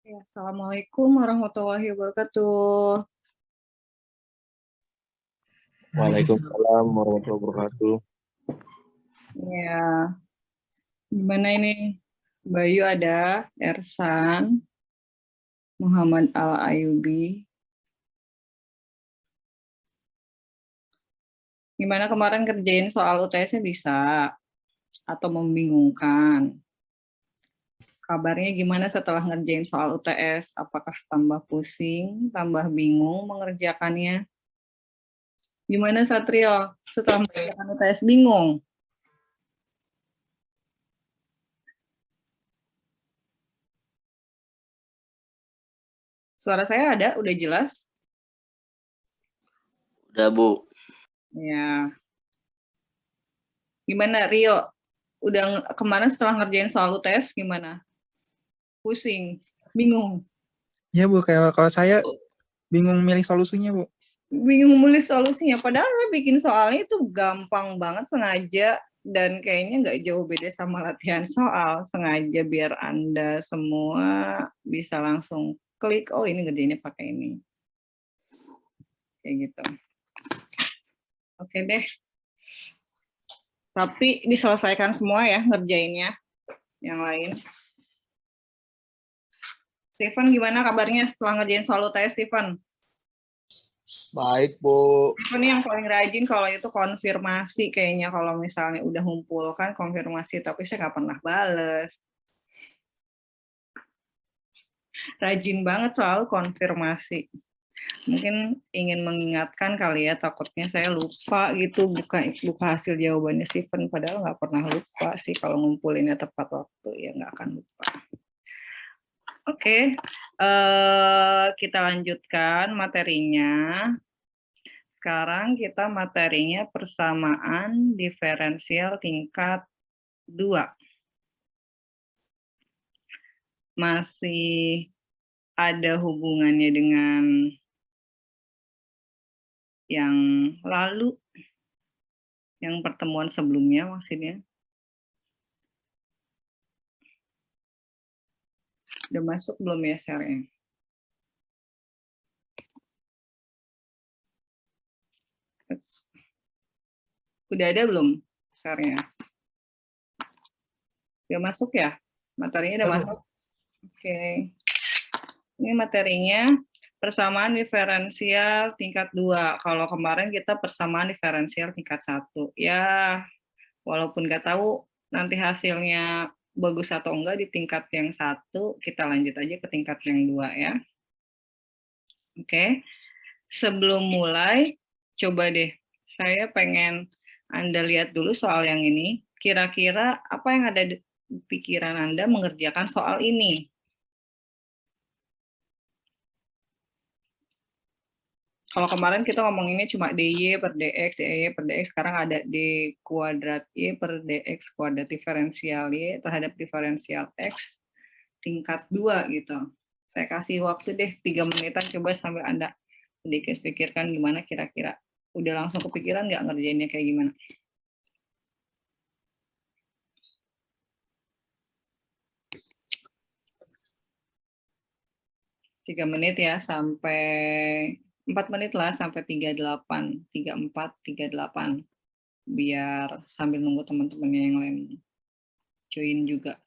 Ya, Assalamualaikum warahmatullahi wabarakatuh. Waalaikumsalam warahmatullahi wabarakatuh. Ya, gimana ini? Bayu ada, Ersan, Muhammad Al-Ayubi. Gimana kemarin kerjain soal UTS-nya bisa? Atau membingungkan? Kabarnya gimana setelah ngerjain soal UTS? Apakah tambah pusing, tambah bingung mengerjakannya? Gimana Satrio? Setelah mengerjakan UTS bingung? Suara saya ada? Udah jelas? Udah, Bu. Ya. Gimana Rio? Udah kemarin setelah ngerjain soal UTS gimana? Pusing, bingung. Ya Bu, kalau saya bingung milih solusinya Bu. Bingung milih solusinya. Padahal bikin soalnya itu gampang banget sengaja dan kayaknya nggak jauh beda sama latihan soal. Sengaja biar Anda semua bisa langsung klik, oh ini ngerjainnya pakai ini. Kayak gitu. Oke deh. Tapi diselesaikan semua ya ngerjainnya. Yang lain. Stephen gimana kabarnya setelah ngerjain soal UTS, Stephen? Baik, Bu. Ini yang paling rajin kalau itu konfirmasi kayaknya kalau misalnya udah ngumpul kan konfirmasi tapi saya nggak pernah bales. Rajin banget soal konfirmasi. Mungkin ingin mengingatkan kali ya, takutnya saya lupa gitu buka hasil jawabannya Steven, padahal nggak pernah lupa sih kalau ngumpulinnya tepat waktu ya nggak akan lupa. Oke, kita lanjutkan materinya. Sekarang kita materinya persamaan diferensial tingkat 2. Masih ada hubungannya dengan yang lalu, yang pertemuan sebelumnya maksudnya. Udah masuk belum ya share-nya? Udah ada belum share-nya? Udah masuk ya? Materinya udah masuk? Oke. Ini materinya persamaan diferensial tingkat 2. Kalau kemarin kita persamaan diferensial tingkat 1. Ya, walaupun nggak tahu nanti hasilnya bagus atau enggak di tingkat yang 1, kita lanjut aja ke tingkat yang 2 ya. Oke. Sebelum mulai, coba deh, saya pengen Anda lihat dulu soal yang ini. Kira-kira apa yang ada di pikiran Anda mengerjakan soal ini? Kalau kemarin kita ngomonginnya cuma dy per dx, dy per dx, sekarang ada d kuadrat y per dx kuadrat diferensial y terhadap diferensial x tingkat 2 gitu. Saya kasih waktu deh 3 menitan, coba sambil Anda sedikit pikirkan gimana kira-kira. Udah langsung kepikiran nggak ngerjainnya kayak gimana? Tiga menit ya, sampai 4 menit lah, sampai 38, 34, 38. Biar sambil nunggu teman-temannya yang lain join juga.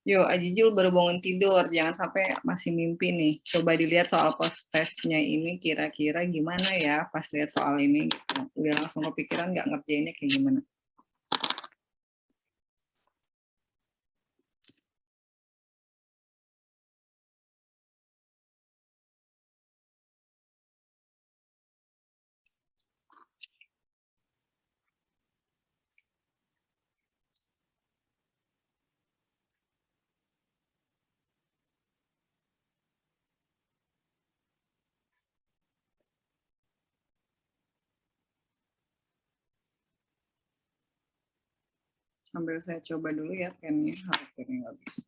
Yo, Ajijul baru bangun tidur, jangan sampai masih mimpi nih. Coba dilihat soal post testnya ini kira-kira gimana ya pas lihat soal ini. Gitu. Udah langsung kepikiran nggak ngerjainnya kayak gimana? Sambil saya coba dulu ya pennya, harusnya nggak bisa.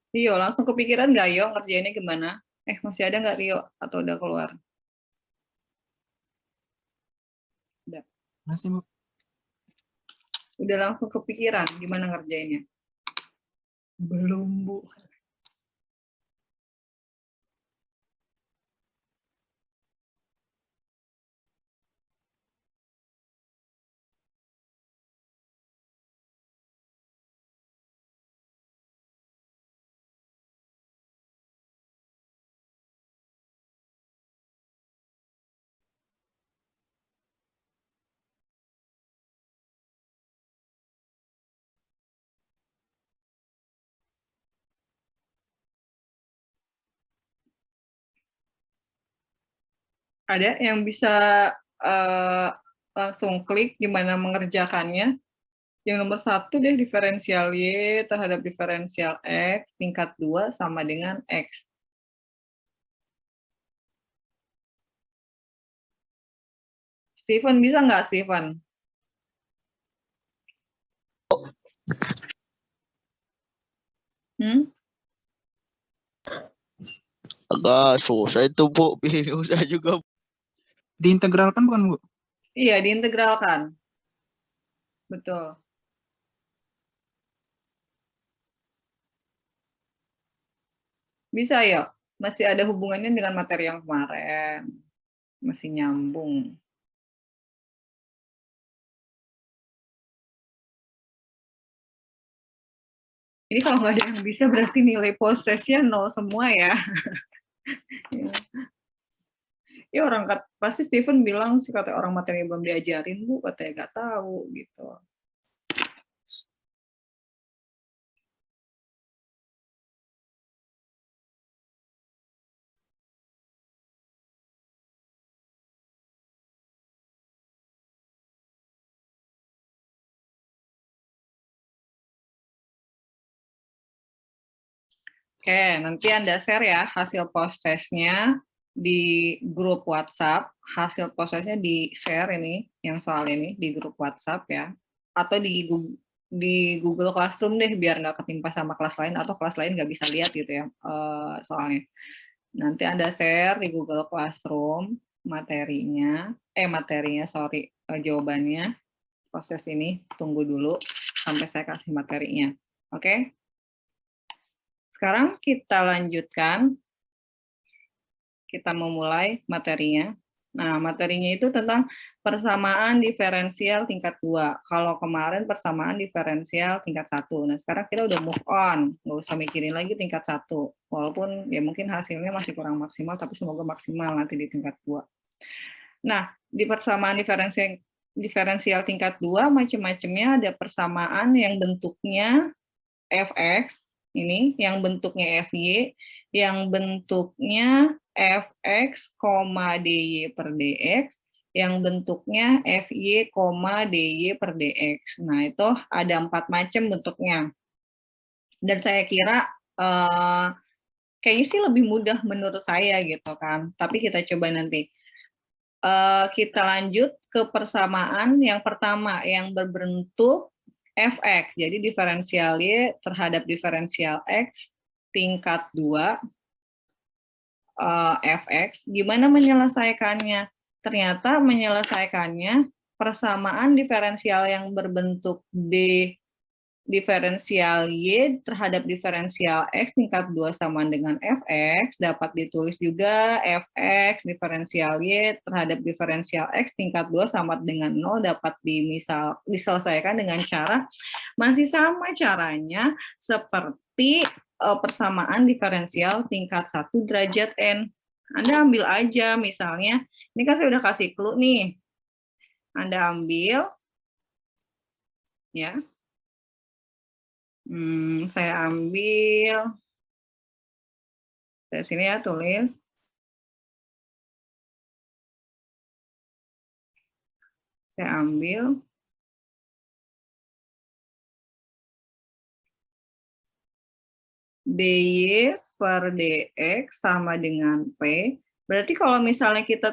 Rio, langsung kepikiran nggak Yo ngerjainnya gimana? Masih ada nggak Rio? Atau udah keluar? Udah. Masih, Bu. Udah langsung kepikiran gimana ngerjainnya? Belum, Bu. Ada yang bisa langsung klik gimana mengerjakannya? Yang nomor 1 deh, diferensial Y terhadap diferensial X tingkat 2 sama dengan X. Steven, bisa nggak Steven? Agak susah itu, Bu. Bingung saya juga. Diintegralkan bukan, Bu? Iya, diintegralkan. Betul. Bisa ya, masih ada hubungannya dengan materi yang kemarin. Masih nyambung. Ini kalau nggak ada yang bisa berarti nilai prosesnya 0 semua ya. Ya orang pasti Steven bilang sih, kata orang materi belum diajarin Bu, katanya nggak tahu gitu. Oke, nanti Anda share ya hasil post testnya di grup WhatsApp. Hasil post testnya di share ini, yang soal ini di grup WhatsApp ya. Atau di Google Classroom deh, biar nggak ketimpa sama kelas lain, atau kelas lain nggak bisa lihat gitu ya soalnya. Nanti Anda share di Google Classroom materinya, jawabannya. Proses ini tunggu dulu sampai saya kasih materinya. Oke? Sekarang kita lanjutkan. Kita memulai materinya. Nah, materinya itu tentang persamaan diferensial tingkat 2. Kalau kemarin persamaan diferensial tingkat 1. Nah, sekarang kita udah move on. Nggak usah mikirin lagi tingkat 1. Walaupun ya mungkin hasilnya masih kurang maksimal, tapi semoga maksimal nanti di tingkat 2. Nah, di persamaan diferensial tingkat 2, macam-macamnya. Ada persamaan yang bentuknya fx, ini, yang bentuknya fy, yang bentuknya fx, dy per dx, yang bentuknya fy, dy per dx. Nah, itu ada 4 macam bentuknya. Dan saya kira kayaknya sih lebih mudah menurut saya gitu kan. Tapi kita coba nanti. Kita lanjut ke persamaan yang pertama, yang berbentuk fx. Jadi diferensial y terhadap diferensial x tingkat 2 fx. Gimana menyelesaikannya? Ternyata menyelesaikannya persamaan diferensial yang berbentuk d diferensial y terhadap diferensial x tingkat 2 sama dengan fx, dapat ditulis juga fx diferensial y terhadap diferensial x tingkat 2 sama dengan 0, dapat diselesaikan dengan cara masih sama caranya seperti persamaan diferensial tingkat 1 derajat n. Anda ambil aja misalnya, ini kan saya udah kasih clue nih. Anda ambil ya. Saya ambil dari sini ya, tulis. Saya ambil dy per dx sama dengan p. Berarti kalau misalnya kita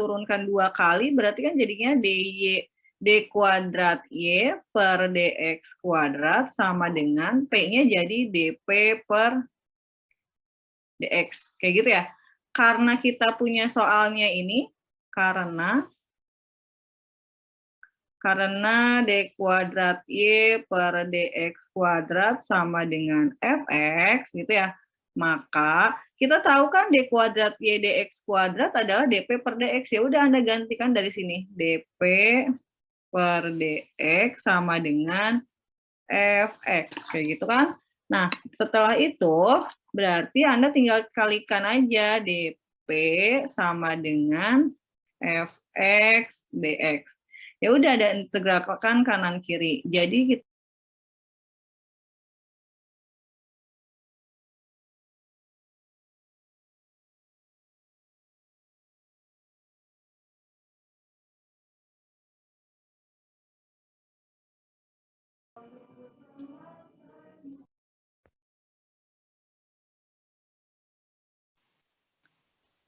turunkan 2 kali, berarti kan jadinya dy D kuadrat Y per DX kuadrat sama dengan P-nya jadi DP per DX. Kayak gitu ya. Karena kita punya soalnya ini, karena D kuadrat Y per DX kuadrat sama dengan Fx gitu ya. Maka kita tahu kan D kuadrat Y DX kuadrat adalah DP per DX. Ya udah Anda gantikan dari sini. DP per DX sama dengan Fx. Kayak gitu kan. Nah, setelah itu berarti Anda tinggal kalikan aja DP sama dengan Fx dx. Ya udah ada integralkan kanan kiri. Jadi kita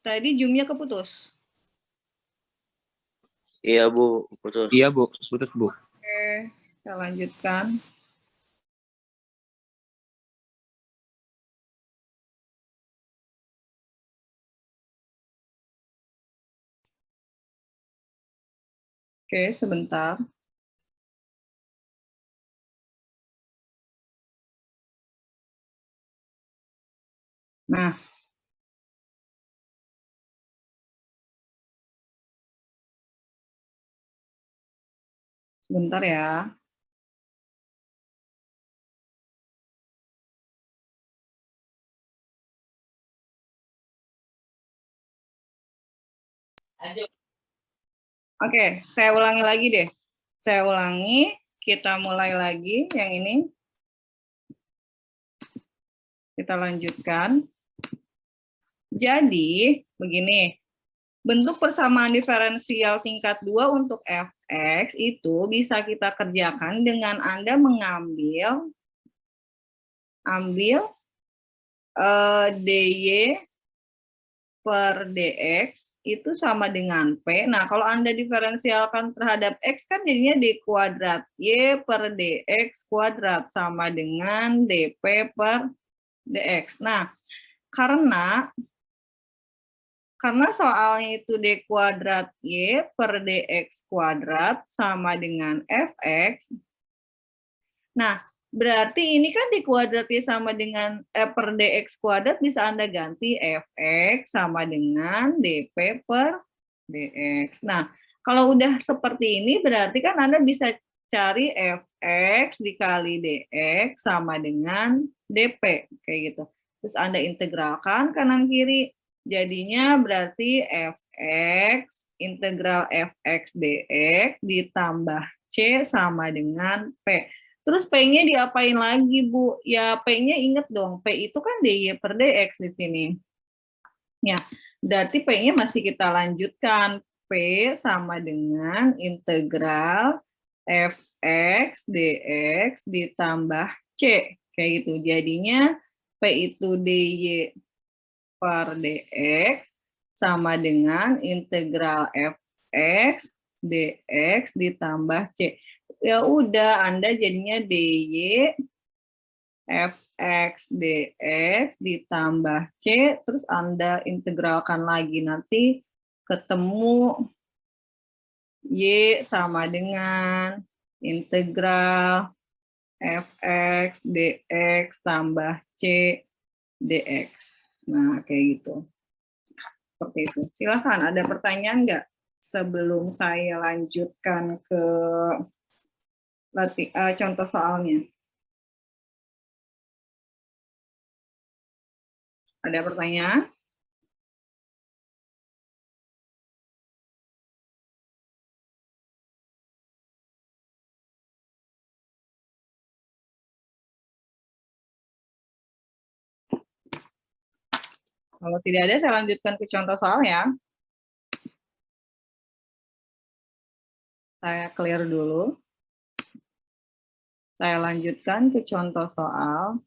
tadi zoom-nya keputus. Iya Bu, putus. Iya Bu, putus Bu. Oke, kita lanjutkan. Oke, sebentar. Nah, sebentar ya. Oke, saya ulangi lagi deh. Saya ulangi, kita mulai lagi yang ini. Kita lanjutkan. Jadi, begini. Bentuk persamaan diferensial tingkat 2 untuk Fx itu bisa kita kerjakan dengan Anda mengambil dy per dx itu sama dengan P. Nah, kalau Anda diferensialkan terhadap X kan jadinya D kuadrat Y per DX kuadrat sama dengan DP per DX. Nah, karena soalnya itu D kuadrat Y per DX kuadrat sama dengan Fx. Nah, berarti ini kan D kuadrat Y sama dengan per DX kuadrat bisa Anda ganti Fx sama dengan DP per DX. Nah, kalau udah seperti ini berarti kan Anda bisa cari Fx dikali DX sama dengan DP. Kayak gitu. Terus Anda integralkan kanan kiri. Jadinya berarti Fx integral Fx dx ditambah C sama dengan P. Terus P-nya diapain lagi, Bu? Ya, P-nya inget dong, P itu kan dy per dx di sini. Ya, berarti P-nya masih kita lanjutkan. P sama dengan integral Fx dx ditambah C. Kayak gitu. Jadinya P itu dy per dx sama dengan integral Fx dx ditambah C. Ya udah, Anda jadinya dy Fx dx ditambah C, terus Anda integralkan lagi, nanti ketemu Y sama dengan integral Fx dx tambah C dx. Nah, kayak gitu. Seperti itu. Silakan, ada pertanyaan nggak sebelum saya lanjutkan ke contoh soalnya? Ada pertanyaan? Kalau tidak ada, saya lanjutkan ke contoh soal ya. Saya clear dulu. Saya lanjutkan ke contoh soal.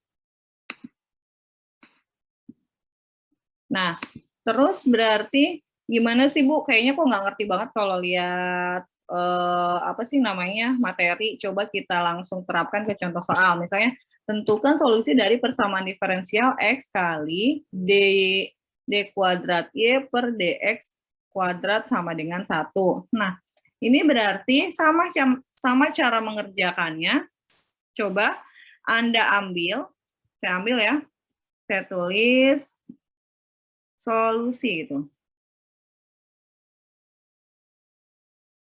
Nah, terus berarti gimana sih Bu? Kayaknya kok nggak ngerti banget kalau lihat apa sih namanya materi, coba kita langsung terapkan ke contoh soal. Misalnya, tentukan solusi dari persamaan diferensial X kali D kuadrat Y per DX kuadrat sama dengan 1. Nah, ini berarti sama cara mengerjakannya. Coba Anda ambil, saya ambil ya, saya tulis solusi itu.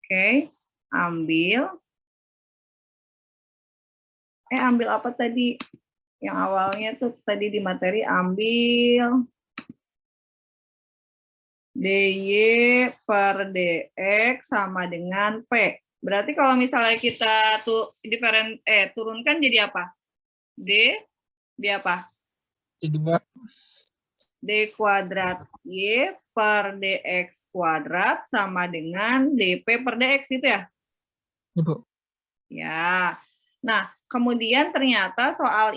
Oke, ambil apa tadi? Yang awalnya tuh tadi di materi ambil DY per DX sama dengan P. Berarti kalau misalnya kita turunkan jadi apa? D apa? Jadi Mbak, D kuadrat Y per DX kuadrat sama dengan DP per DX itu ya? Ibu. Ya. Nah, kemudian ternyata soal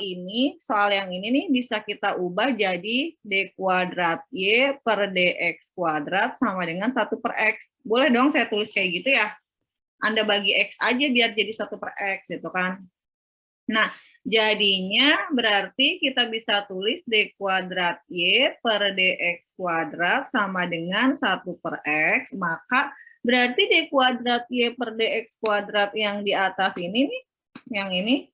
yang ini nih bisa kita ubah jadi D kuadrat Y per DX kuadrat sama dengan 1 per X. Boleh dong saya tulis kayak gitu ya? Anda bagi X aja biar jadi 1 per X gitu kan. Nah, jadinya berarti kita bisa tulis D kuadrat Y per DX kuadrat sama dengan 1 per X, maka berarti D kuadrat Y per DX kuadrat yang di atas ini nih, yang ini,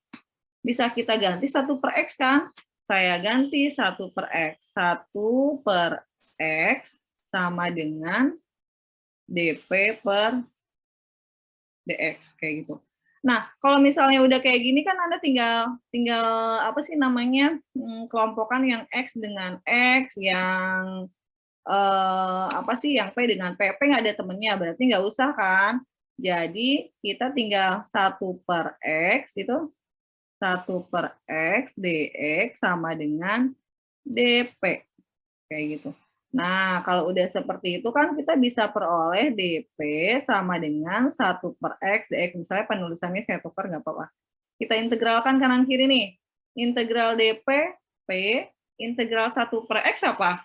bisa kita ganti 1 per X kan? Saya ganti 1 per X. 1 per X sama dengan DP per DX, kayak gitu. Nah, kalau misalnya udah kayak gini kan Anda tinggal apa sih namanya, kelompokan yang X dengan X, yang apa sih, yang P dengan P. P nggak ada temennya, berarti nggak usah kan. Jadi kita tinggal 1 per X itu 1 per X DX sama dengan DP, kayak gitu. Nah, kalau udah seperti itu kan kita bisa peroleh DP sama dengan 1 per X DX. Misalnya penulisannya saya tukar, nggak apa-apa. Kita integralkan kanan kiri nih. Integral DP, P, integral 1 per X apa?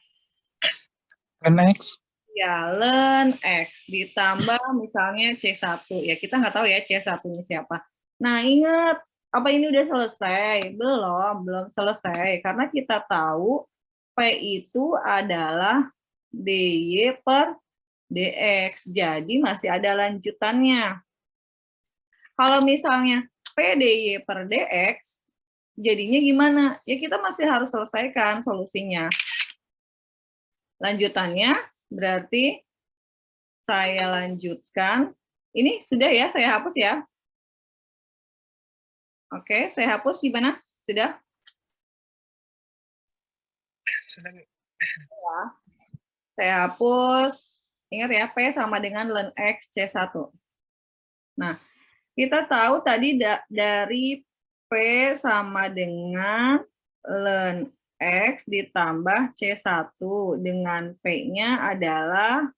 Kan X. Ya, ln X. Ditambah misalnya C1. Ya, kita nggak tahu ya C1-nya siapa. Nah, ingat, apa ini udah selesai? Belum selesai. Karena kita tahu P itu adalah DY per DX. Jadi masih ada lanjutannya. Kalau misalnya P DY per DX, jadinya gimana? Ya kita masih harus selesaikan solusinya. Lanjutannya berarti saya lanjutkan. Ini sudah ya, saya hapus ya. Oke, saya hapus gimana? Sudah? Ya. Saya hapus. Ingat ya, P sama dengan ln X C1. Nah, kita tahu tadi dari P sama dengan ln X ditambah C1 dengan P-nya adalah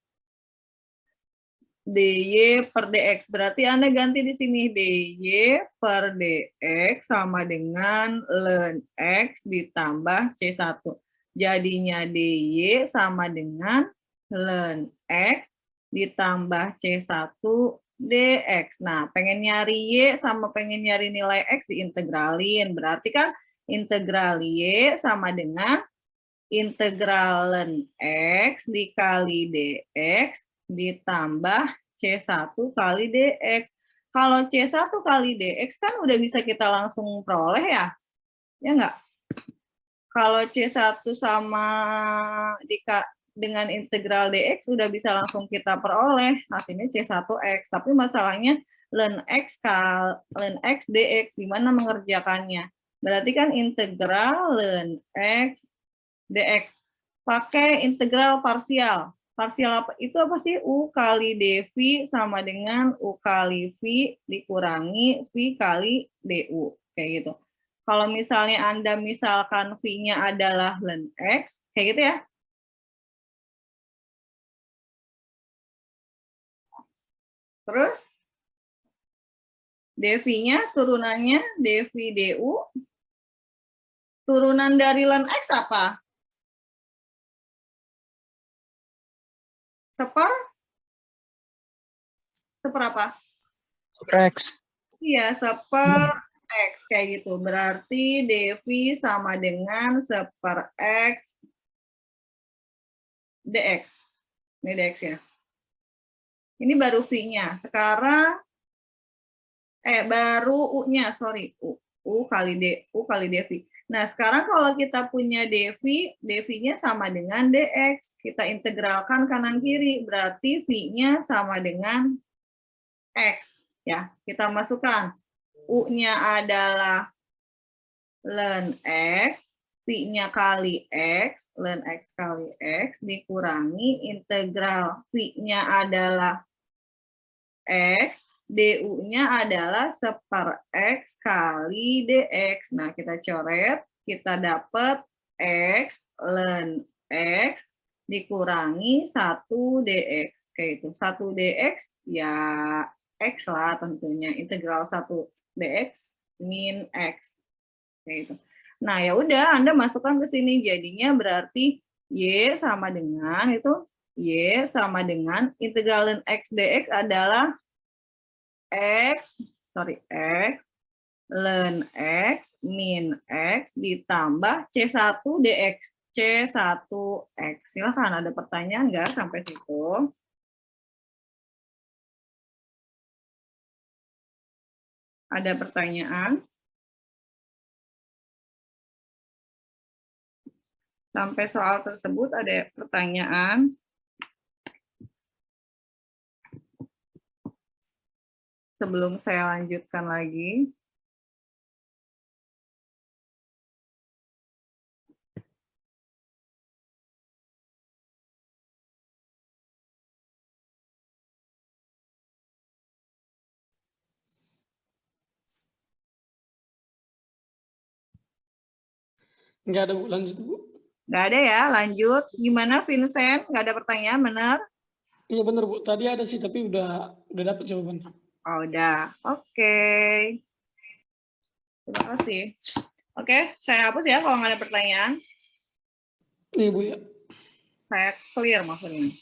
DY per DX. Berarti Anda ganti di sini DY per DX sama dengan ln X ditambah C1. Jadinya DY sama dengan ln X ditambah C1 DX. Nah, pengen nyari Y sama pengen nyari nilai X diintegralin. Berarti kan integral Y sama dengan integral ln X dikali DX ditambah C1 kali DX. Kalau C1 kali DX kan udah bisa kita langsung peroleh ya? Ya enggak? Kalau C1 sama dengan integral DX udah bisa langsung kita peroleh. Hasilnya C1X. Tapi masalahnya ln X DX gimana mengerjakannya? Berarti kan integral ln X DX. Pakai integral parsial. Parsial apa? Itu apa sih? U kali dV sama dengan U kali V dikurangi V kali DU. Kayak gitu. Kalau misalnya Anda misalkan V-nya adalah ln X, kayak gitu ya. Terus, dV-nya turunannya dV DU. Turunan dari ln X apa? Seperapa? X. Iya, seper X kayak gitu. Berarti dV sama dengan seper X dx. Ini dx ya. Ini baru V-nya. Sekarang baru U-nya, sorry. U kali dV. Nah, sekarang kalau kita punya dV, dV-nya sama dengan dx. Kita integralkan kanan kiri, berarti V-nya sama dengan X. Ya, kita masukkan. U-nya adalah ln X, V-nya kali X, ln X kali X, dikurangi integral V-nya adalah X, du-nya adalah seper X kali dx. Nah, kita coret, kita dapat X ln X dikurangi 1 dx. Kayak itu. 1 dx ya X lah tentunya. Integral 1 dx min X. Kayak itu. Nah, ya udah Anda masukkan ke sini. Jadinya berarti Y sama dengan itu Y sama dengan integral ln X dx adalah X ln X min X ditambah C1 dx. C1X. Silahkan, ada pertanyaan nggak sampai situ? Ada pertanyaan? Sampai soal tersebut ada pertanyaan? Sebelum saya lanjutkan lagi. Nggak ada, Bu. Lanjut, Bu. Nggak ada ya, lanjut. Gimana Vincent? Nggak ada pertanyaan, benar? Iya benar, Bu. Tadi ada sih, tapi udah dapat jawabannya. Oh, udah. Oke. Terima kasih. Oke, saya hapus ya kalau nggak ada pertanyaan. Iya, Bu, ya. Saya clear maksudnya.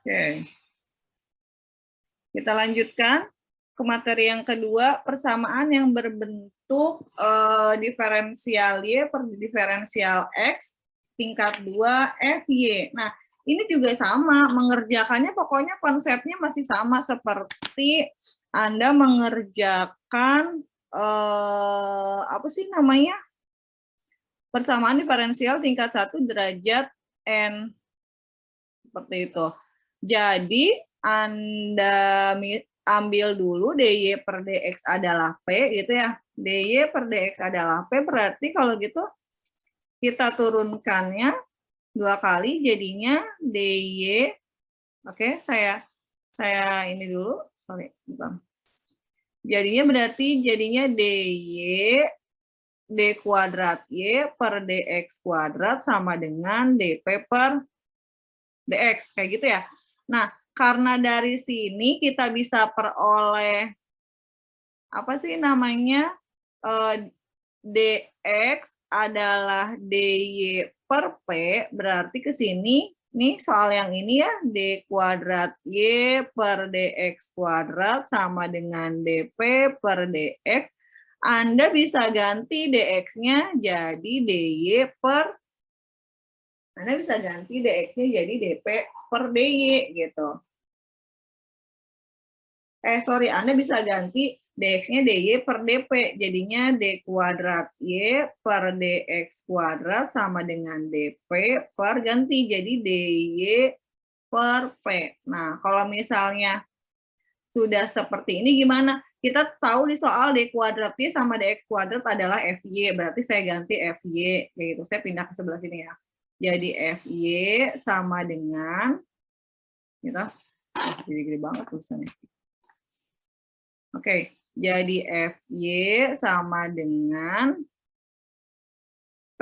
Oke. Kita lanjutkan ke materi yang kedua, persamaan yang berbentuk diferensial Y per diferensial X tingkat 2 FY. Nah, ini juga sama, mengerjakannya pokoknya konsepnya masih sama seperti Anda mengerjakan apa sih namanya? Persamaan diferensial tingkat 1 derajat N. Seperti itu. Jadi, Anda ambil dulu dy per dx adalah P, gitu ya. dy per dx adalah P, berarti kalau gitu kita turunkannya 2 kali, jadinya dy. Oke, saya ini dulu. Sorry, bukan. Jadinya dy d kuadrat y per dx kuadrat sama dengan dp per dx, kayak gitu ya. Nah, karena dari sini kita bisa peroleh apa sih namanya, dx adalah dy per p, berarti ke sini nih soal yang ini ya, d kuadrat y per dx kuadrat sama dengan dp per dx. Anda bisa ganti dx-nya jadi dy per, Anda bisa ganti dx-nya jadi dp per dy gitu. Anda bisa ganti dx-nya dy per dp, jadinya d kuadrat y per dx kuadrat sama dengan dp per ganti jadi dy per p. Nah, kalau misalnya sudah seperti ini gimana? Kita tahu di soal d kuadrat y sama dx kuadrat adalah fy, berarti saya ganti fy, kayak gitu. Saya pindah ke sebelah sini ya. Jadi fy sama dengan, gitu, jadi gede banget tulisannya. Oke, jadi fy sama dengan p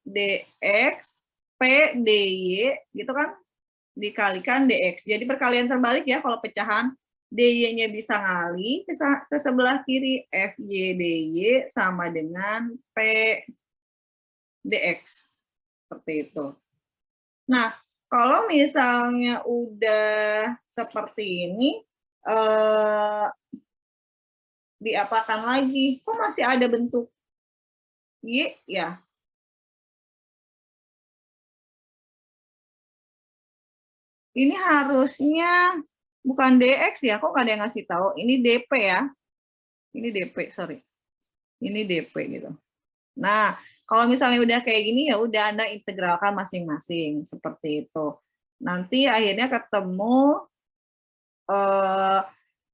dx p dy, gitu kan, dikalikan dx. Jadi perkalian terbalik ya kalau pecahan. DY-nya bisa ngalih ke sebelah kiri, FY DY sama dengan P DX. Seperti itu. Nah, kalau misalnya udah seperti ini, diapakan lagi? Kok masih ada bentuk Y ya? Ini harusnya bukan DX ya, kok nggak ada yang ngasih tahu? Ini DP ya. Ini DP, sorry. Ini DP gitu. Nah, kalau misalnya udah kayak gini ya udah Anda integralkan masing-masing seperti itu. Nanti akhirnya ketemu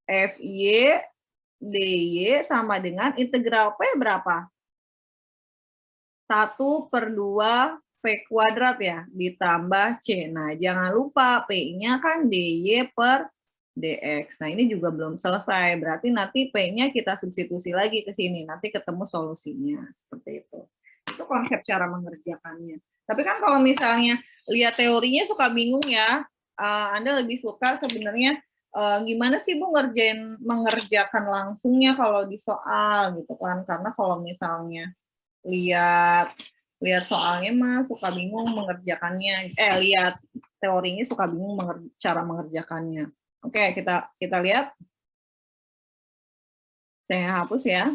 FY DY sama dengan integral P berapa? 1/2 P kuadrat ya, ditambah C. Nah, jangan lupa P-nya kan DY per DX. Nah, ini juga belum selesai. Berarti nanti P-nya kita substitusi lagi ke sini. Nanti ketemu solusinya. Seperti itu. Itu konsep cara mengerjakannya. Tapi kan kalau misalnya lihat teorinya suka bingung ya. Anda lebih suka sebenarnya gimana sih Bu mengerjakan langsungnya kalau di soal gitu kan. Karena kalau misalnya lihat soalnya mah suka bingung mengerjakannya, lihat teorinya suka bingung cara mengerjakannya. Oke, kita lihat. Saya hapus ya.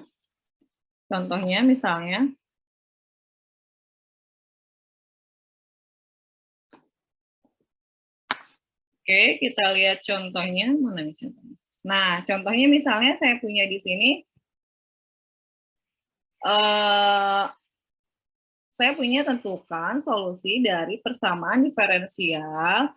Contohnya misalnya. Oke, kita lihat contohnya. Mana nih contohnya? Nah, contohnya misalnya saya punya di sini saya punya tentukan solusi dari persamaan diferensial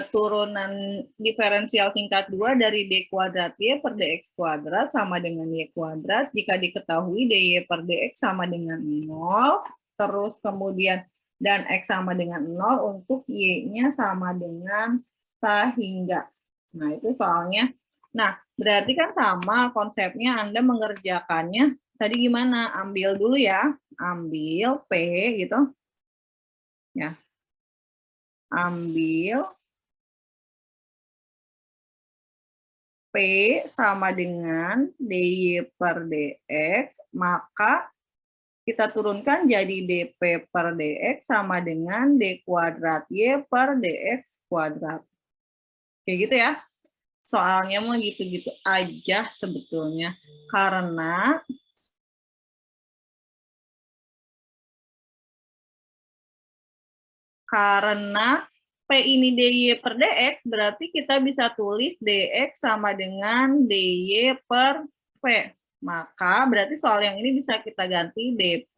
turunan diferensial tingkat 2 dari D kuadrat Y per DX kuadrat sama dengan Y kuadrat jika diketahui DY per DX sama dengan 0, terus kemudian dan X sama dengan 0 untuk Y-nya sama dengan sehingga. Nah, itu soalnya. Nah, berarti kan sama konsepnya Anda mengerjakannya. Tadi gimana? Ambil dulu ya. Ambil P gitu. Ya. Ambil P sama dengan DY per DX, maka kita turunkan jadi DP per DX sama dengan D kuadrat Y per DX kuadrat. Kayak gitu ya. Soalnya mau gitu-gitu aja sebetulnya. Karena P ini DY per DX, berarti kita bisa tulis DX sama dengan DY per P. Maka berarti soal yang ini bisa kita ganti DP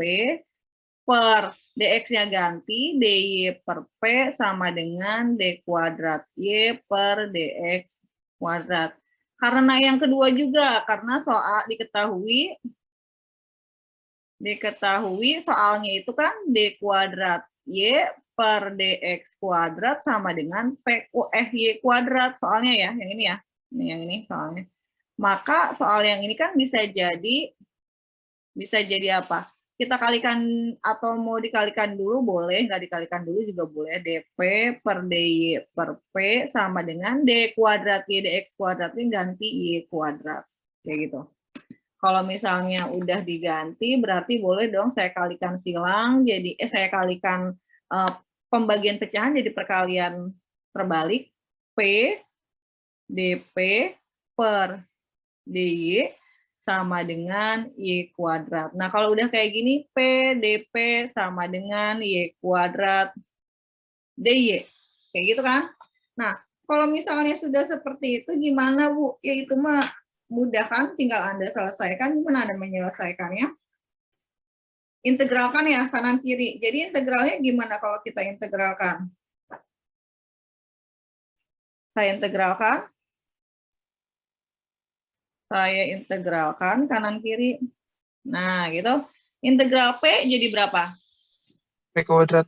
per DX-nya ganti DY per P sama dengan D kuadrat Y per DX kuadrat. Karena yang kedua juga, karena soal diketahui soalnya itu kan D kuadrat Y per DX kuadrat sama dengan Y kuadrat soalnya ya, yang ini ya. Ini yang ini soalnya. Maka soal yang ini kan bisa jadi apa? Kita kalikan atau mau dikalikan dulu boleh, nggak dikalikan dulu juga boleh. DP per DY per P sama dengan D kuadrat Y DX kuadrat ini ganti Y kuadrat. Kayak gitu. Kalau misalnya udah diganti, berarti boleh dong saya kalikan silang, jadi saya kalikan pembagian pecahan jadi perkalian terbalik, P DP per DY sama dengan Y kuadrat. Nah, kalau udah kayak gini, P DP sama dengan Y kuadrat DY. Kayak gitu kan? Nah, kalau misalnya sudah seperti itu, gimana Bu? Ya itu mah mudah kan, tinggal Anda selesaikan. Gimana Anda menyelesaikannya? Integralkan ya, kanan kiri. Jadi integralnya gimana kalau kita integralkan? Saya integralkan kanan kiri. Nah, gitu. Integral P jadi berapa? P kuadrat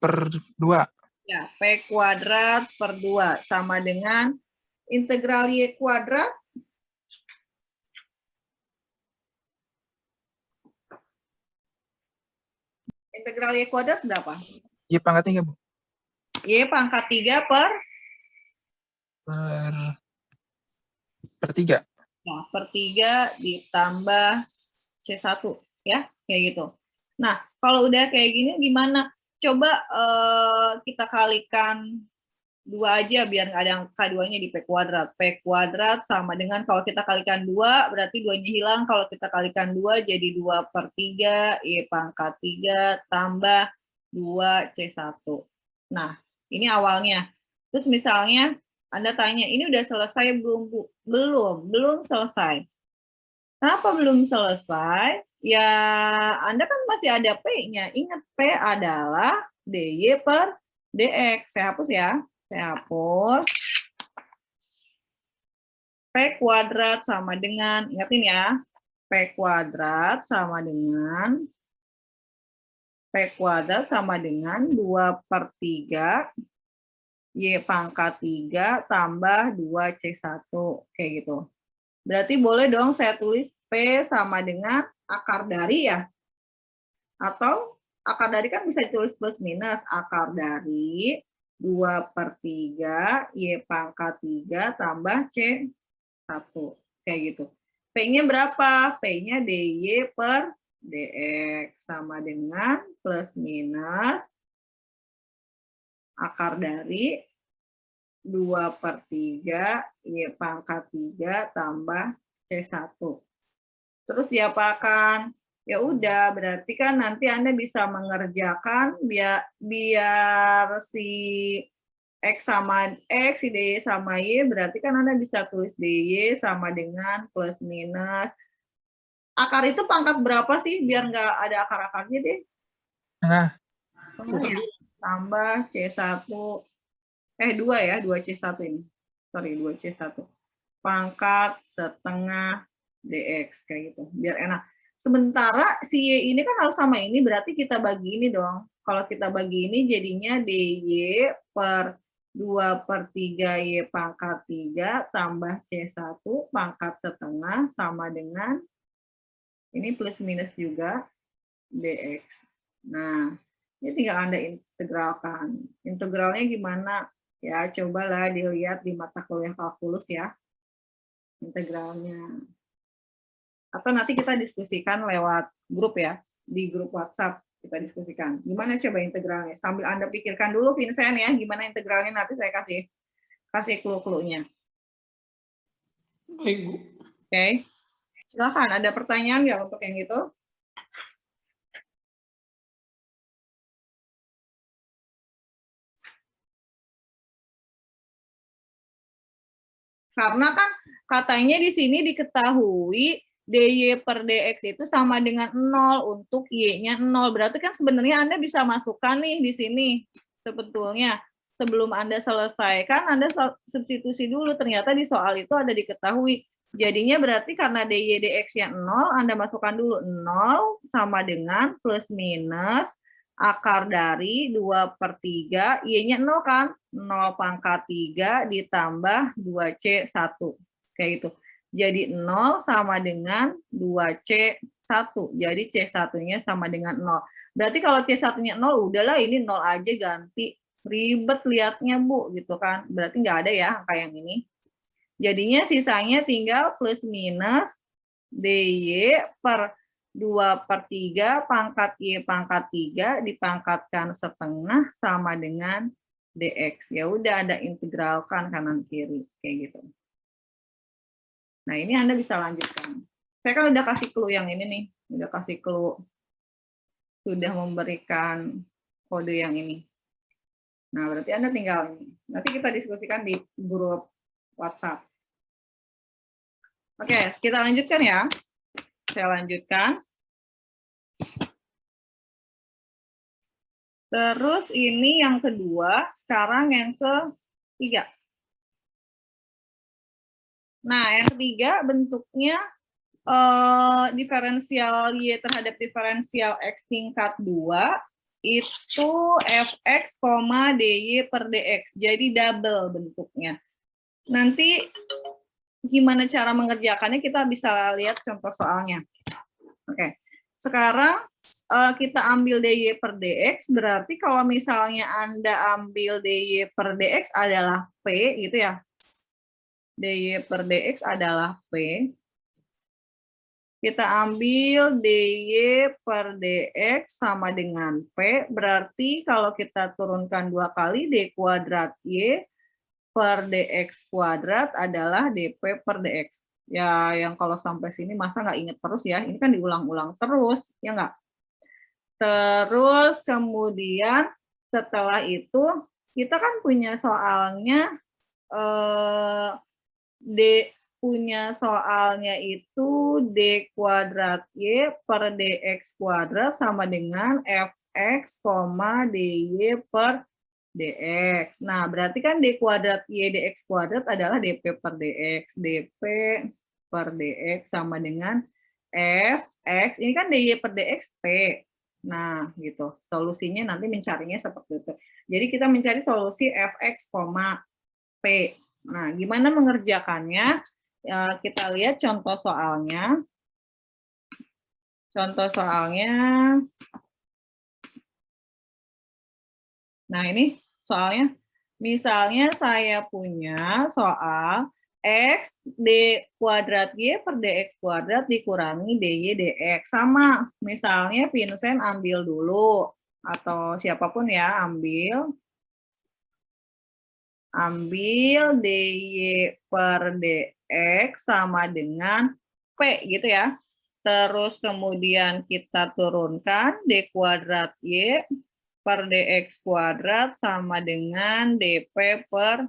per 2. Ya, P kuadrat per 2 sama dengan integral Y kuadrat. Integral Y kuadrat berapa? Y pangkat 3, Bu. Y pangkat 3 per per 3. Nah, per 3 ditambah C1, ya, kayak gitu. Nah, kalau udah kayak gini gimana? Coba kita kalikan 2 aja biar nggak ada angka 2-nya di P kuadrat. P kuadrat sama dengan kalau kita kalikan 2, berarti 2-nya hilang. Kalau kita kalikan 2 jadi 2 per 3, Y pangkat 3 tambah 2 C1. Nah, ini awalnya. Terus misalnya Anda tanya, ini udah selesai belum, Bu? Belum selesai. Kenapa belum selesai? Ya, Anda kan masih ada P-nya. Ingat, P adalah DY per DX. Saya hapus ya. Saya hapus. P kuadrat sama dengan, ingatin ya, P kuadrat sama dengan 2 per 3 Y pangkat 3 tambah 2 C1. Kayak gitu. Berarti boleh dong saya tulis P sama dengan akar dari ya. Atau akar dari kan bisa ditulis plus minus. Akar dari 2 per 3 Y pangkat 3 tambah C1. Kayak gitu. P-nya berapa? P-nya DY per DX sama dengan plus minus akar dari 2 per 3 Y pangkat 3 tambah C1. Terus diapakan? Ya udah, berarti kan nanti Anda bisa mengerjakan biar si X sama X, si DY sama Y, berarti kan Anda bisa tulis DY sama dengan plus minus. Akar itu pangkat berapa sih? Biar nggak ada akar-akarnya deh. Nah, Tengahnya. Tambah C1. 2 ya, 2C1 ini. Sorry, 2C1. Pangkat setengah DX, kayak gitu. Biar enak. Sementara si Y ini kan harus sama ini, berarti kita bagi ini dong. Kalau kita bagi ini jadinya DY per 2 per 3 Y pangkat 3 tambah C1 pangkat setengah sama dengan, ini plus minus juga, DX. Nah, ini tinggal Anda integralkan. Integralnya gimana? Ya, cobalah dilihat di mata kuliah kalkulus ya. Integralnya. Atau nanti kita diskusikan lewat grup ya. Di grup WhatsApp kita diskusikan. Gimana coba integralnya? Sambil Anda pikirkan dulu, Vincent ya, gimana integralnya, nanti saya kasih clue-cluenya. Baik, Bu. Oke. Silakan, ada pertanyaan nggak untuk yang itu? Karena kan katanya di sini diketahui DY per DX itu sama dengan 0 untuk Y-nya 0. Berarti kan sebenarnya Anda bisa masukkan nih di sini sebetulnya. Sebelum Anda selesaikan, Anda substitusi dulu. Ternyata di soal itu ada diketahui. Jadinya berarti karena DY DX-nya 0, Anda masukkan dulu 0 sama dengan plus minus akar dari 2 per 3, Y-nya 0 kan? 0 pangkat 3 ditambah 2C1. Kayak gitu. Jadi 0 sama dengan 2C1. Jadi C1-nya sama dengan 0. Berarti kalau C1-nya 0, udahlah ini 0 aja ganti. Ribet liatnya, Bu, gitu kan. Berarti nggak ada ya angka yang ini. Jadinya sisanya tinggal plus minus DY per 2 per 3 pangkat Y pangkat 3 dipangkatkan setengah sama dengan DX. Ya udah, Anda integralkan kanan kiri kayak gitu. Nah, ini Anda bisa lanjutkan. Saya kan udah kasih clue yang ini nih, udah kasih clue, sudah memberikan kode yang ini. Nah, berarti Anda tinggal ini. Nanti kita diskusikan di grup WhatsApp. Oke, kita lanjutkan ya. Saya lanjutkan. Terus ini yang kedua, sekarang yang ketiga. Nah, yang ketiga bentuknya diferensial Y terhadap diferensial X tingkat 2 itu Fx, dy per dx. Jadi double bentuknya. Nanti gimana cara mengerjakannya kita bisa lihat contoh soalnya. Oke. Sekarang kita ambil dy per dx, berarti kalau misalnya Anda ambil dy per dx adalah P gitu ya. dy per dx adalah P. Kita ambil dy per dx sama dengan P, berarti kalau kita turunkan 2 kali, d kuadrat y per dx kuadrat adalah dp per dx. Ya, yang kalau sampai sini masa nggak inget terus ya, ini kan diulang-ulang terus, ya nggak? Terus kemudian setelah itu, kita kan punya soalnya, punya soalnya itu d kuadrat y per dx kuadrat sama dengan fx, dy per dx. Nah, berarti kan d kuadrat y dx kuadrat adalah dp per dx. dp per dx sama dengan fx. Ini kan dy per dx p. Nah, gitu. Solusinya nanti mencarinya seperti itu. Jadi kita mencari solusi fx, p. Nah, gimana mengerjakannya? Ya, kita lihat contoh soalnya. Contoh soalnya. Nah, ini soalnya. Misalnya saya punya soal x d kuadrat y per dx kuadrat dikurangi dy dx. Sama, misalnya Vincent ambil dulu. Atau siapapun ya, ambil dy per dx sama dengan p gitu ya. Terus kemudian kita turunkan d kuadrat y per dx kuadrat sama dengan dp per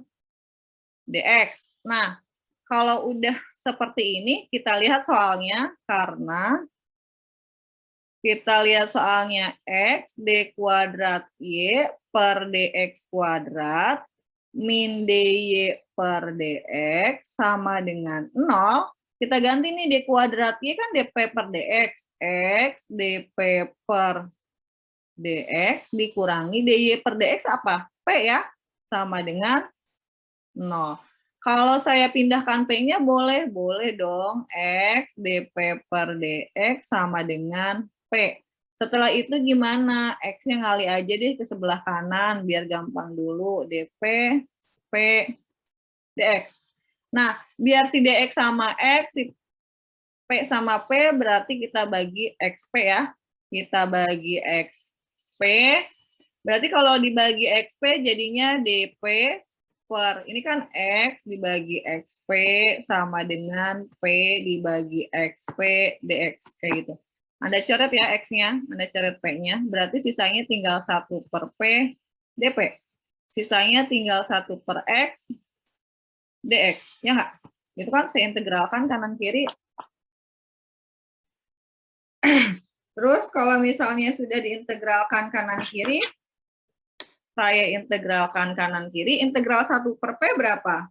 dx. Nah, kalau udah seperti ini kita lihat soalnya, karena kita lihat soalnya x d kuadrat y per dx kuadrat min dy per dx sama dengan 0, kita ganti nih d kuadrat y kan dp per dx, x dp per dx dikurangi dy per dx apa? P ya, sama dengan 0. Kalau saya pindahkan p-nya boleh dong, x dp per dx sama dengan p. Setelah itu gimana? X-nya ngali aja deh ke sebelah kanan, biar gampang dulu. dp, p, dx. Nah, biar si dx sama x, si p sama p, berarti kita bagi xp ya. Kita bagi xp. Berarti kalau dibagi xp jadinya dp per, ini kan x dibagi xp sama dengan p dibagi xp dx. Kayak gitu. Anda coret ya X-nya, Anda coret P-nya, berarti sisanya tinggal 1 per P dp. Sisanya tinggal 1 per X dx, ya nggak? Itu kan saya integralkan kanan kiri. Terus kalau misalnya sudah diintegralkan kanan kiri, saya integralkan kanan kiri, integral 1 per P berapa?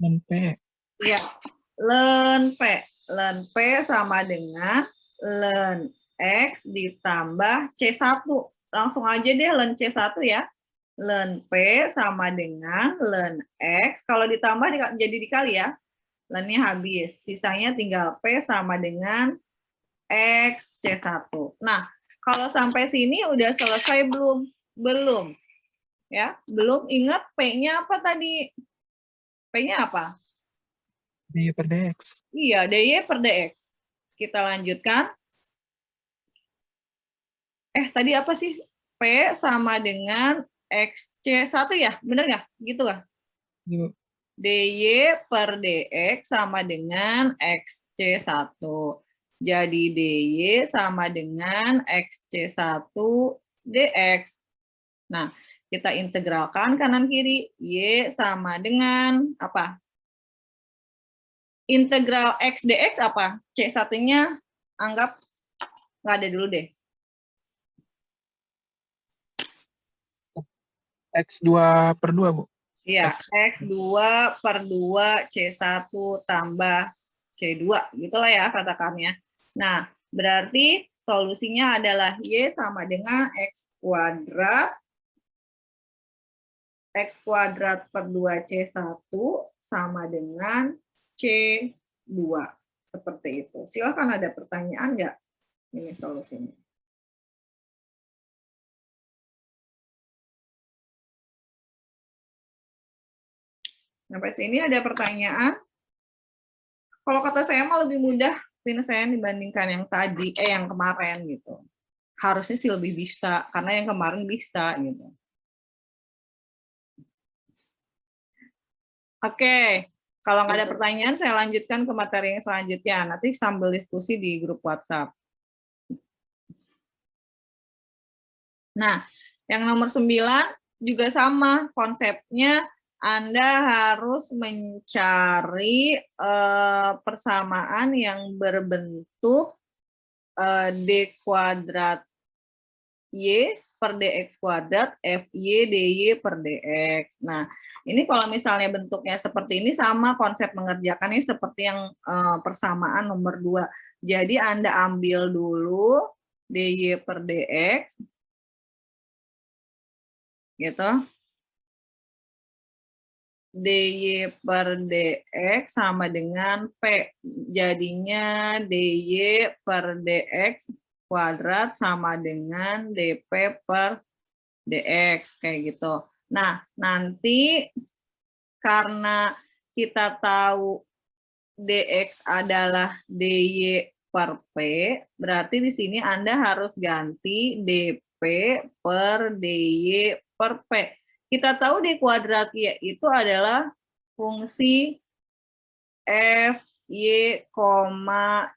Dan P. Iya, ln P. Ln P sama dengan ln X ditambah C1. Langsung aja deh ln C1 ya. Ln P sama dengan ln X. Kalau ditambah jadi dikali ya. Ln-nya habis. Sisanya tinggal P sama dengan X C1. Nah, kalau sampai sini udah selesai belum? Belum. Ya, belum. Ingat P-nya apa tadi? P-nya apa? dy per dx. Iya, dy per dx. Kita lanjutkan. Tadi apa sih? P sama dengan XC1 ya? Bener nggak? Gitu nggak? Yuk. dy per dx sama dengan XC1. Jadi dy sama dengan XC1 dx. Nah, kita integralkan kanan kiri. Y sama dengan apa? Integral X dx apa? C1-nya anggap nggak ada dulu deh. X2 per 2, Bu. Iya, X2 per 2 C1 tambah C2. Gitulah ya katakannya. Nah, berarti solusinya adalah Y sama dengan X kuadrat per 2 C1 sama dengan C2. Seperti itu. Silakan ada pertanyaan nggak? Ini solusinya. Sampai sini ada pertanyaan? Kalau kata saya mah lebih mudah penyelesaian dibandingkan yang tadi, yang kemarin gitu. Harusnya sih lebih bisa, karena yang kemarin bisa gitu. Oke, kalau nggak ada pertanyaan, saya lanjutkan ke materi yang selanjutnya. Nanti sambil diskusi di grup WhatsApp. Nah, yang nomor 9 juga sama konsepnya. Anda harus mencari persamaan yang berbentuk D kuadrat Y per DX kuadrat FY DY per DX. Nah, ini kalau misalnya bentuknya seperti ini sama konsep mengerjakannya seperti yang persamaan nomor 2. Jadi Anda ambil dulu DY per DX. Gitu. DY per DX sama dengan P. Jadinya DY per DX kuadrat sama dengan DP per DX. Kayak gitu. Nah, nanti karena kita tahu DX adalah DY per P, berarti di sini Anda harus ganti DP per DY per P. Kita tahu D kuadrat Y itu adalah fungsi F, Y,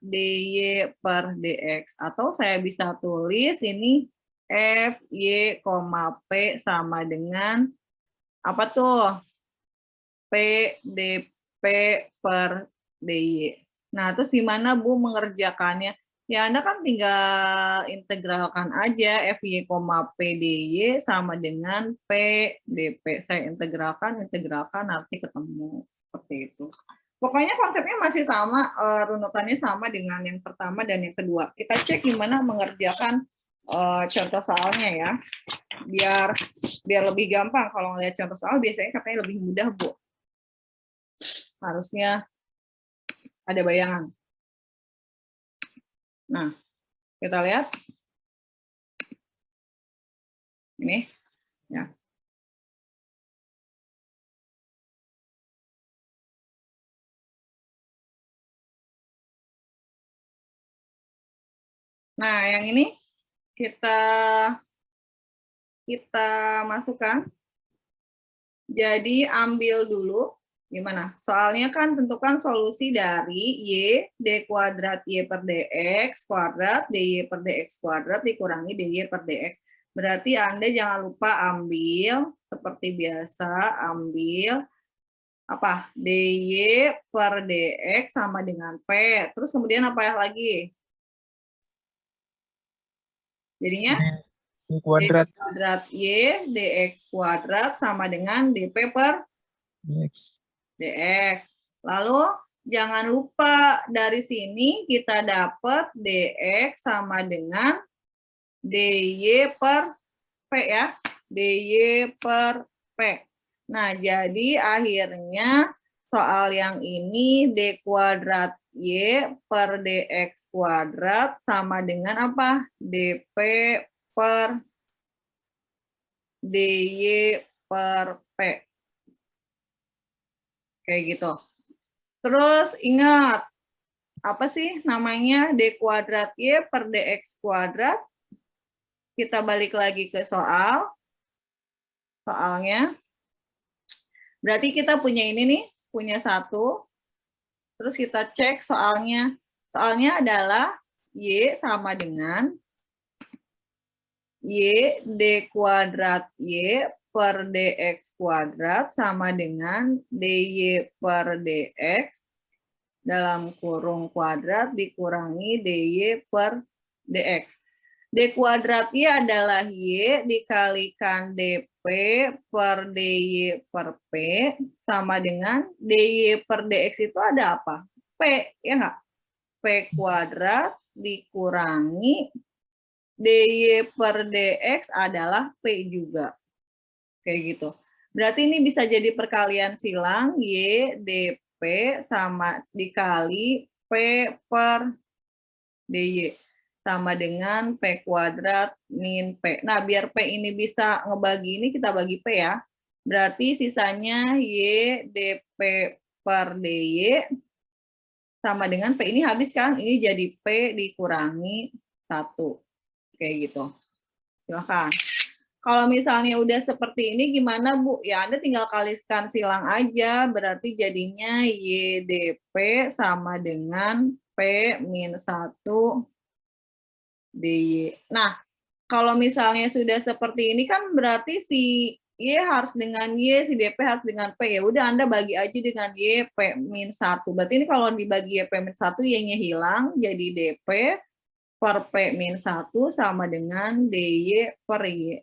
DY per DX. Atau saya bisa tulis ini F, Y, P sama dengan apa tuh? P, DP per DY. Nah, terus gimana Bu mengerjakannya? Ya, Anda kan tinggal integralkan aja FY, PDY sama dengan P, DP. Saya integralkan, nanti ketemu. Seperti itu. Pokoknya konsepnya masih sama, runutannya sama dengan yang pertama dan yang kedua. Kita cek gimana mengerjakan contoh soalnya ya. Biar lebih gampang. Kalau ngeliat contoh soal biasanya katanya lebih mudah, Bu. Harusnya ada bayangan. Nah, kita lihat. Ini, ya. Nah, yang ini kita masukkan. Jadi ambil dulu. Gimana? Soalnya kan tentukan solusi dari Y, D kuadrat Y per DX kuadrat, DY per DX kuadrat dikurangi DY per DX. Berarti Anda jangan lupa ambil, seperti biasa, ambil apa? DY per DX sama dengan P. Terus kemudian apa lagi? Jadinya? D kuadrat. D kuadrat Y, DX kuadrat sama dengan DP per DX. DX. Lalu jangan lupa dari sini kita dapat DX sama dengan DY per P ya. DY per P. Nah, jadi akhirnya soal yang ini D kuadrat Y per DX kuadrat sama dengan apa? DP per DY per P. Kayak gitu. Terus ingat, apa sih namanya D kuadrat Y per DX kuadrat? Kita balik lagi ke soalnya. Berarti kita punya ini nih, punya 1. Terus kita cek soalnya. Soalnya adalah Y sama dengan Y D kuadrat Y per DX kuadrat sama dengan DY per DX dalam kurung kuadrat dikurangi DY per DX. D kuadrat Y adalah Y dikalikan DP per DY per P sama dengan DY per DX itu ada apa? P, ya nggak? P kuadrat dikurangi DY per DX adalah P juga. Kayak gitu. Berarti ini bisa jadi perkalian silang Y DP sama dikali P per DY sama dengan P kuadrat min P. Nah, biar P ini bisa ngebagi ini kita bagi P ya. Berarti sisanya Y DP per DY sama dengan P. Ini habis kan? Ini jadi P dikurangi 1. Kayak gitu. Silahkan. Kalau misalnya udah seperti ini gimana Bu? Ya Anda tinggal kalikan silang aja. Berarti jadinya YDP sama dengan P min 1 DY. Nah, kalau misalnya sudah seperti ini kan berarti si Y harus dengan Y, si DP harus dengan P. Ya udah Anda bagi aja dengan Y P min 1. Berarti ini kalau dibagi Y P min 1, Y-nya hilang, jadi DP per P min 1 sama dengan DY per Y.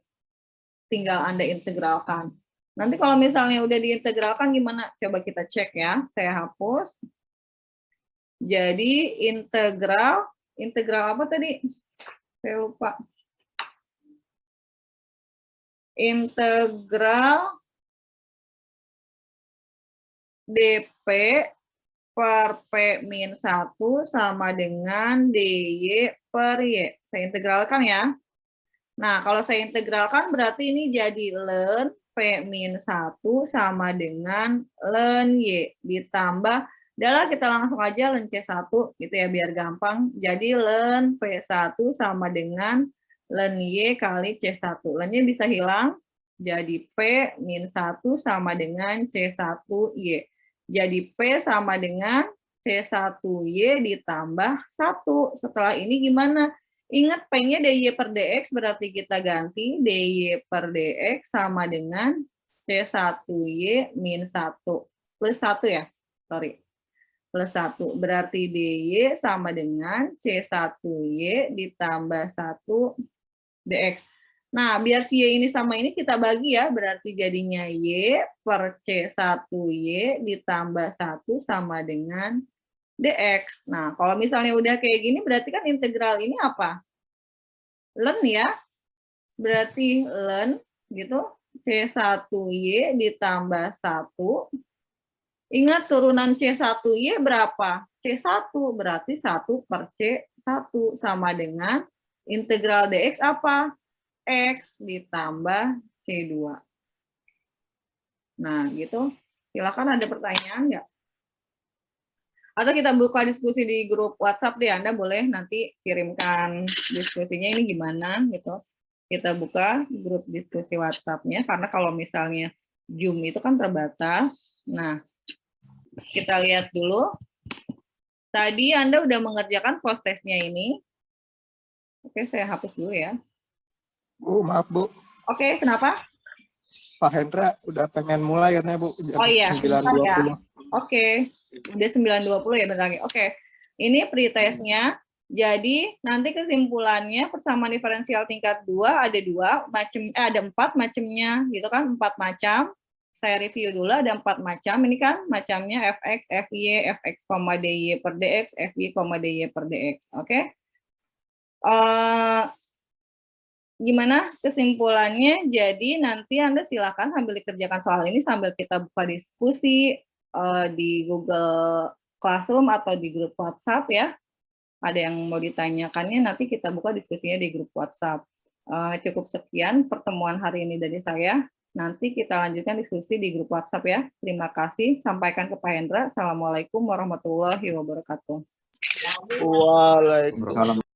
Tinggal Anda integralkan. Nanti kalau misalnya udah diintegralkan gimana? Coba kita cek ya. Saya hapus. Jadi integral apa tadi? Saya lupa. Integral DP per P min 1 sama dengan DY per Y. Saya integralkan ya. Nah, kalau saya integralkan berarti ini jadi ln P min 1 sama dengan ln Y ditambah, adalah kita langsung aja ln C1 gitu ya biar gampang. Jadi ln P1 sama dengan ln Y kali C1. Ln-nya bisa hilang, jadi P min 1 sama dengan C1Y. Jadi P sama dengan C1Y ditambah 1. Setelah ini gimana? Ingat P-nya DY per DX, berarti kita ganti DY per DX sama dengan C1Y min 1. Plus 1 ya, sorry. Plus 1, berarti DY sama dengan C1Y ditambah 1 DX. Nah, biar si Y ini sama ini kita bagi ya, berarti jadinya Y per C1Y ditambah 1 sama dengan DX. Nah, kalau misalnya udah kayak gini, berarti kan integral ini apa? Ln ya, berarti ln gitu, C1Y ditambah 1. Ingat turunan C1Y berapa? C1, berarti 1 per C1 sama dengan integral DX apa? X ditambah C2. Nah, gitu. Silakan ada pertanyaan nggak? Atau kita buka diskusi di grup WhatsApp deh, Anda boleh nanti kirimkan diskusinya ini gimana gitu. Kita buka grup diskusi WhatsApp-nya, karena kalau misalnya Zoom itu kan terbatas. Nah, kita lihat dulu. Tadi Anda udah mengerjakan post testnya ini. Oke, saya hapus dulu ya. Bu, maaf Bu. Oke, kenapa? Pak Hendra udah pengen mulai katanya Bu. Jam Oh iya, 9.20. ya. Oke, udah 9.20 ya bentar lagi. Oke, ini pretestnya. Jadi nanti kesimpulannya persamaan diferensial tingkat 2 ada 2 macam, ada 4 macamnya gitu kan, 4 macam. Saya review dulu, ada 4 macam. Ini kan macamnya fx, fy, fx, dy per dx, fy, dy per dx. Oke. Gimana kesimpulannya? Jadi nanti Anda silakan sambil dikerjakan soal ini sambil kita buka diskusi di Google Classroom atau di grup WhatsApp ya. Ada yang mau ditanyakannya, nanti kita buka diskusinya di grup WhatsApp. Cukup sekian pertemuan hari ini dari saya. Nanti kita lanjutkan diskusi di grup WhatsApp ya. Terima kasih. Sampaikan ke Pak Hendra. Assalamualaikum warahmatullahi wabarakatuh. Waalaikumsalam.